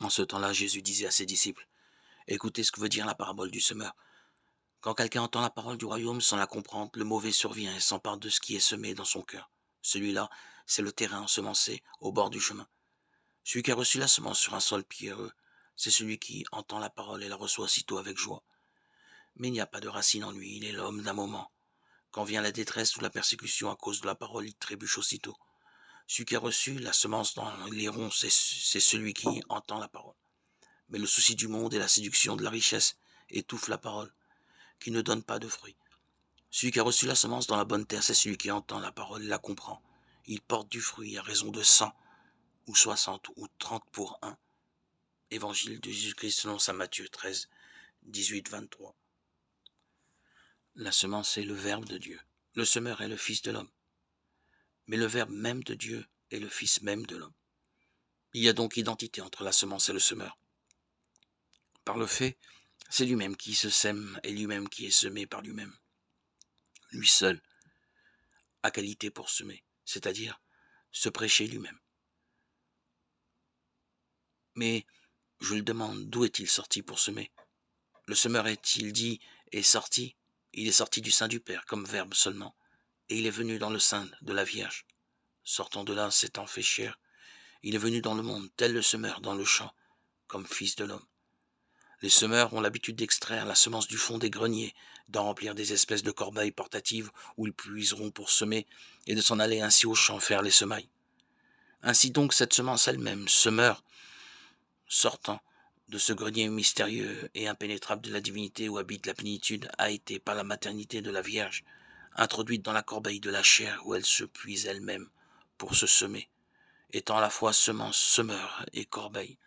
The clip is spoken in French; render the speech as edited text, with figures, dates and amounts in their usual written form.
En ce temps-là, Jésus disait à ses disciples, écoutez ce que veut dire la parabole du semeur. Quand quelqu'un entend la parole du royaume sans la comprendre, le mauvais survient et s'empare de ce qui est semé dans son cœur. Celui-là, c'est le terrain ensemencé au bord du chemin. Celui qui a reçu la semence sur un sol pierreux, c'est celui qui entend la parole et la reçoit aussitôt avec joie. Mais il n'y a pas de racine en lui, il est l'homme d'un moment. Quand vient la détresse ou la persécution à cause de la parole, il trébuche aussitôt. Celui qui a reçu la semence dans les ronds, c'est celui qui entend la parole. Mais le souci du monde et la séduction de la richesse étouffent la parole, qui ne donne pas de fruits. Celui qui a reçu la semence dans la bonne terre, c'est celui qui entend la parole et la comprend. Il porte du fruit à raison de 100 ou 60 ou 30 pour un. Évangile de Jésus-Christ selon saint Matthieu 13, 18, 23. La semence est le Verbe de Dieu. Le semeur est le Fils de l'homme. Mais le Verbe même de Dieu est le Fils même de l'homme. Il y a donc identité entre la semence et le semeur. Par le fait, c'est lui-même qui se sème et lui-même qui est semé par lui-même. Lui seul a qualité pour semer, c'est-à-dire se prêcher lui-même. Mais je le demande, d'où est-il sorti pour semer? Le semeur est-il dit est sorti? Il est sorti du sein du Père comme Verbe seulement, et il est venu dans le sein de la Vierge. Sortant de là, s'étant fait chair, il est venu dans le monde, tel le semeur dans le champ, comme Fils de l'homme. Les semeurs ont l'habitude d'extraire la semence du fond des greniers, d'en remplir des espèces de corbeilles portatives où ils puiseront pour semer, et de s'en aller ainsi au champ faire les semailles. Ainsi donc cette semence elle-même, semeur, sortant de ce grenier mystérieux et impénétrable de la divinité où habite la plénitude, a été, par la maternité de la Vierge, introduite dans la corbeille de la chair où elle se puise elle-même pour se semer, étant à la fois semence, semeur et corbeille,